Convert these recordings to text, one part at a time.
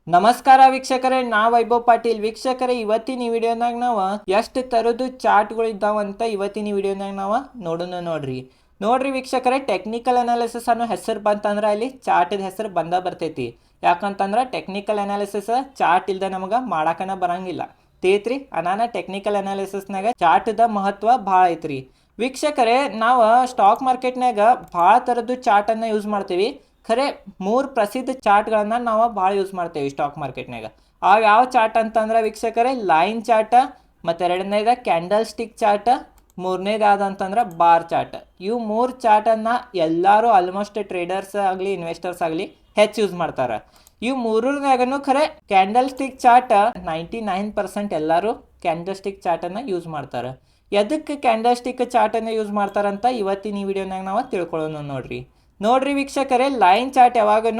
ನಮಸ್ಕಾರ ವೀಕ್ಷಕರೇ, ನಾ ವೈಭವ್ ಪಾಟೀಲ್. ವೀಕ್ಷಕರೇ, ಇವತ್ತಿನ ವಿಡಿಯೋನಾಗ ನಾವು ಎಷ್ಟು ತರದ್ದು ಚಾರ್ಟ್ಗಳು ಇದ್ದಾವಂತ ಇವತ್ತಿನ ವಿಡಿಯೋನಾಗ ನಾವು ನೋಡ್ರಿ ವೀಕ್ಷಕರೇ, ಟೆಕ್ನಿಕಲ್ ಅನಾಲಿಸಿಸ್ ಅನ್ನೋ ಹೆಸರು ಬಂತಂದ್ರೆ ಅಲ್ಲಿ ಚಾರ್ಟ್ ಹೆಸರು ಬರ್ತೈತಿ. ಯಾಕಂತಂದ್ರೆ ಟೆಕ್ನಿಕಲ್ ಅನಾಲಿಸಿಸ್ ಚಾರ್ಟ್ ಇಲ್ದ ನಮಗೆ ಮಾಡಾಕನ ಬರಂಗಿಲ್ಲ. ತೇತ್ರಿ ಅನಾನ ಟೆಕ್ನಿಕಲ್ ಅನಾಲಿಸಿಸ್ನಾಗ ಚಾರ್ಟ್ದ ಮಹತ್ವ ಭಾಳ ಐತ್ರಿ. ವೀಕ್ಷಕರೇ, ನಾವು ಸ್ಟಾಕ್ ಮಾರ್ಕೆಟ್ನಾಗ ಭಾಳ ಥರದ್ದು ಚಾರ್ಟನ್ನು ಯೂಸ್ ಮಾಡ್ತೀವಿ. ಖರೆ 3 ಪ್ರಸಿದ್ಧ ಚಾರ್ಟ್ಗಳನ್ನು ನಾವು ಭಾಳ ಯೂಸ್ ಮಾಡ್ತೇವೆ ಸ್ಟಾಕ್ ಮಾರ್ಕೆಟ್ನಾಗ. ಯಾವ ಚಾರ್ಟ್ ಅಂತಂದ್ರೆ ವೀಕ್ಷಕರೇ, ಲೈನ್ ಚಾರ್ಟ್, ಮತ್ತು ಎರಡನೇದ ಕ್ಯಾಂಡಲ್ ಸ್ಟಿಕ್ ಚಾರ್ಟ್, ಮೂರನೇದು ಯಾವ್ದಂತಂದ್ರೆ ಬಾರ್ ಚಾರ್ಟ್. ಇವು 3 ಚಾರ್ಟನ್ನು ಎಲ್ಲರೂ ಆಲ್ಮೋಸ್ಟ್ ಟ್ರೇಡರ್ಸ್ ಆಗಲಿ ಇನ್ವೆಸ್ಟರ್ಸ್ ಆಗಲಿ ಹೆಚ್ಚು ಯೂಸ್ ಮಾಡ್ತಾರೆ. ಇವು ಮೂರನಾಗೂ ಖರೆ ಕ್ಯಾಂಡಲ್ ಸ್ಟಿಕ್ ಚಾರ್ಟ್ 99% ಎಲ್ಲರೂ ಕ್ಯಾಂಡಲ್ ಸ್ಟಿಕ್ ಚಾರ್ಟನ್ನು ಯೂಸ್ ಮಾಡ್ತಾರೆ. ಎದಕ್ಕೆ ಕ್ಯಾಂಡಲ್ ಸ್ಟಿಕ್ ಚಾರ್ಟನ್ನು ಯೂಸ್ ಮಾಡ್ತಾರಂತ ಇವತ್ತಿನ ಈ ವಿಡಿಯೋನಾಗ ನಾವು ತಿಳ್ಕೊಳ್ಳೋಣ. ನೋಡ್ರಿ ವೀಕ್ಷಕರೇ, ಲೈನ್ ಚಾರ್ಟ್ ಯಾವಾಗೂ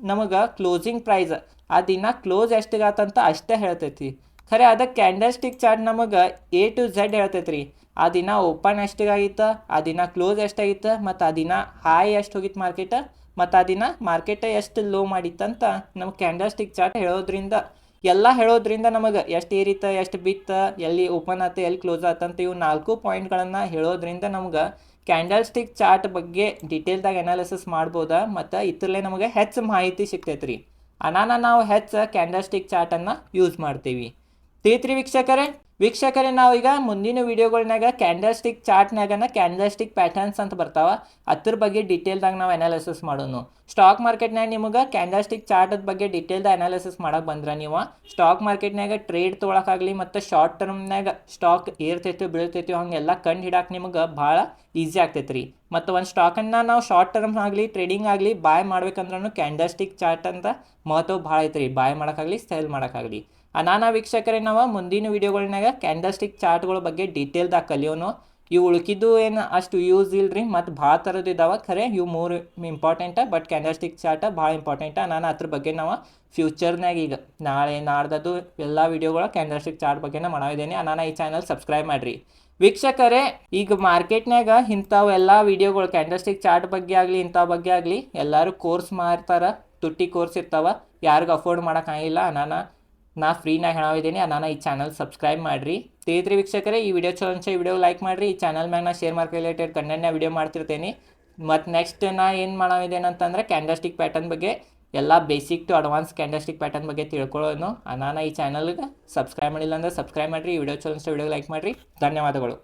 ನಮಗೆ ಕ್ಲೋಸಿಂಗ್ ಪ್ರೈಸ್ ಆ ದಿನ ಕ್ಲೋಸ್ ಎಷ್ಟಿಗಾತಂತ ಅಷ್ಟೇ ಹೇಳ್ತೈತಿ. ಖರೆ ಅದಕ್ಕೆ ಕ್ಯಾಂಡಲ್ ಸ್ಟಿಕ್ ಚಾರ್ಟ್ ನಮಗೆ A to Z ಹೇಳ್ತೈತ್ರಿ. ಆ ದಿನ ಓಪನ್ ಎಷ್ಟಿಗಾಗಿತ್ತು, ಆ ದಿನ ಕ್ಲೋಸ್ ಎಷ್ಟಾಗಿತ್ತು, ಮತ್ತು ಆ ದಿನ ಹಾಯ್ ಎಷ್ಟು ಹೋಗಿತ್ತು ಮಾರ್ಕೆಟ್, ಮತ್ತು ಆ ದಿನ ಮಾರ್ಕೆಟ್ ಎಷ್ಟು ಲೋ ಮಾಡಿತ್ತಂತ ನಮ್ಗೆ ಕ್ಯಾಂಡಲ್ ಸ್ಟಿಕ್ ಚಾರ್ಟ್ ಹೇಳೋದ್ರಿಂದ ನಮಗೆ ಎಷ್ಟು ಏರಿತ್ತು, ಎಷ್ಟು ಬಿತ್ತು, ಎಲ್ಲಿ ಓಪನ್ ಆಯ್ತು, ಎಲ್ಲಿ ಕ್ಲೋಸ್ ಆತಂತ ಇವು 4 ಪಾಯಿಂಟ್ಗಳನ್ನು ಹೇಳೋದ್ರಿಂದ ನಮ್ಗೆ ಕ್ಯಾಂಡಲ್ ಸ್ಟಿಕ್ ಚಾರ್ಟ್ ಬಗ್ಗೆ ಡೀಟೇಲ್ದಾಗ ಅನಾಲಿಸಿಸ್ ಮಾಡ್ಬೋದಾ, ಮತ್ತು ಇದ್ರಲ್ಲೇ ನಮಗೆ ಹೆಚ್ಚು ಮಾಹಿತಿ ಸಿಗ್ತೈತ್ರಿ. ನಾವು ಹೆಚ್ಚು ಕ್ಯಾಂಡಲ್ ಸ್ಟಿಕ್ ಚಾರ್ಟನ್ನು ಯೂಸ್ ಮಾಡ್ತೀವಿ. ತಿಳಿತ್ರಿ ವೀಕ್ಷಕರೇ, ನಾವು ಈಗ ಮುಂದಿನ ವಿಡಿಯೋಗಳ್ನಾಗ ಕ್ಯಾಂಡಲ್ ಸ್ಟಿಕ್ ಚಾರ್ಟ್ನಾಗನ ಕ್ಯಾಂಡಲ್ ಸ್ಟಿಕ್ ಪ್ಯಾಟರ್ನ್ಸ್ ಅಂತ ಬರ್ತಾವ, ಅದ್ರ ಬಗ್ಗೆ ಡೀಟೇಲ್ದಾಗ ನಾವು ಅನಾಲಿಸಿಸ್ ಮಾಡೋಣ. ಸ್ಟಾಕ್ ಮಾರ್ಕೆಟ್ನಾಗ ನಿಮಗೆ ಕ್ಯಾಂಡಲ್ ಸ್ಟಿಕ್ ಚಾರ್ಟದ ಬಗ್ಗೆ ಡೀಟೇಲ್ದ ಅನಾಲಿಸಿಸ್ ಮಾಡಕ್ಕೆ ಬಂದ್ರೆ ನೀವು ಸ್ಟಾಕ್ ಮಾರ್ಕೆಟ್ನಾಗ ಟ್ರೇಡ್ ತೊಗೊಳಕ್ಕಾಗಲಿ ಮತ್ತು ಶಾರ್ಟ್ ಟರ್ಮ್ನಾಗ ಸ್ಟಾಕ್ ಏರ್ತೈತಿ ಬೀಳ್ತೈತಿ ಹಂಗೆಲ್ಲ ಕಂಡು ಹಿಡಕ್ಕೆ ನಿಮಗೆ ಭಾಳ ಈಸಿ ಆಗ್ತೈತೆ ರೀ. ಮತ್ತು ಒಂದು ಸ್ಟಾಕನ್ನು ನಾವು ಶಾರ್ಟ್ ಟರ್ಮ್ ಆಗಲಿ ಟ್ರೇಡಿಂಗ್ ಆಗಲಿ ಬಾಯ್ ಮಾಡ್ಬೇಕಂದ್ರೂ ಕ್ಯಾಂಡಲ್ ಸ್ಟಿಕ್ ಚಾರ್ಟ್ ಅಂತ ಮಹತ್ವ ಭಾಳ ಐತ್ರಿ. ಬಾಯ್ ಮಾಡೋಕ್ಕಾಗಲಿ ಸೆಲ್ ಮಾಡೋಕ್ಕಾಗಲಿ. ವೀಕ್ಷಕರೇ, ನಾವು ಮುಂದಿನ ವಿಡಿಯೋಗಳ್ನಾಗ ಕ್ಯಾಂಡಲ್ ಸ್ಟಿಕ್ ಚಾರ್ಟ್ಗಳ ಬಗ್ಗೆ ಡೀಟೇಲ್ದಾಗ ಕಲಿಯೋನು. ಇವು ಉಳ್ಕಿದ್ದು ಏನು ಅಷ್ಟು ಯೂಸ್ ಇಲ್ರಿ, ಮತ್ತು ಭಾಳ ಥರದ್ದು ಇದ್ದಾವೆ. ಖರೆ ಇವು 3 important, but candle stick chart ಭಾಳ ಇಂಪಾರ್ಟೆಂಟ. ಅದ್ರ ಬಗ್ಗೆ ನಾವು ಫ್ಯೂಚರ್ನಾಗ ಈಗ ನಾಳೆ ನಾಡ್ದದ್ದು ಎಲ್ಲ ವಿಡಿಯೋಗಳು ಕ್ಯಾಂಡಲ್ ಸ್ಟಿಕ್ ಚಾರ್ಟ್ ಬಗ್ಗೆ ಮಾಡಿದ್ದೇನೆ. ಈ ಚಾನಲ್ ಸಬ್ಸ್ಕ್ರೈಬ್ ಮಾಡಿರಿ. ವೀಕ್ಷಕರೇ, ಈಗ ಮಾರ್ಕೆಟ್ನಾಗ ಇಂಥವೆಲ್ಲ ವಿಡಿಯೋಗಳು ಕ್ಯಾಂಡಲ್ ಸ್ಟಿಕ್ ಚಾರ್ಟ್ ಬಗ್ಗೆ ಆಗಲಿ ಇಂಥ ಬಗ್ಗೆ ಆಗಲಿ ಎಲ್ಲರೂ ಕೋರ್ಸ್ ಮಾಡ್ತಾರೆ. ತುಟ್ಟಿ ಕೋರ್ಸ್ ಇರ್ತಾವೆ, ಯಾರಿಗೂ ಅಫೋರ್ಡ್ ಮಾಡೋಕ್ಕಾಗಿಲ್ಲ. ನಾ ಫ್ರೀನಾಗ ಹೇಳಾವಿದ್ದೀನಿ. ಈ ಚಾನಲ್ ಸಬ್ಸ್ಕ್ರೈಬ್ ಮಾಡಿರಿ. ತಿಳಿದ್ರಿ ವೀಕ್ಷಕರೇ, ಈ ವಿಡಿಯೋ ಚಲೋ ಅನ್ಸ ಈ ವಿಡಿಯೋ ಲೈಕ್ ಮಾಡಿರಿ. ಈ ಚಾನಲ್ ಮ್ಯಾಗ ನಾ ಶೇರ್ ಮಾರ್ಕೆಟ್ ರಿಲೇಟೆಡ್ ಕಂಟೆಂಟ್ನ ವಿಡಿಯೋ ಮಾಡ್ತಿರ್ತೀನಿ. ಮತ್ತು ನೆಕ್ಸ್ಟ್ ನಾ ಏನು ಮಾಡಾವಿದ್ದೇನೆ ಅಂತಂದ್ರೆ ಕ್ಯಾಂಡಲ್ ಸ್ಟಿಕ್ ಪ್ಯಾಟರ್ನ್ ಬಗ್ಗೆ ಎಲ್ಲ basic to advance candle stick pattern ಬಗ್ಗೆ ತಿಳ್ಕೊಳ್ಳೋನು. ಈ ಚಾನಲ್ಗೆ ಸಬ್ಸ್ಕ್ರೈಬ್ ಮಾಡಿಲ್ಲ ಅಂದ್ರೆ ಸಬ್ಸ್ಕ್ರೈಬ್ ಮಾಡಿರಿ. ಈ ವಿಡಿಯೋ ಚಲೋ ಅನ್ಸ ವಿಡಿಯೋ ಲೈಕ್ ಮಾಡಿರಿ. ಧನ್ಯವಾದಗಳು.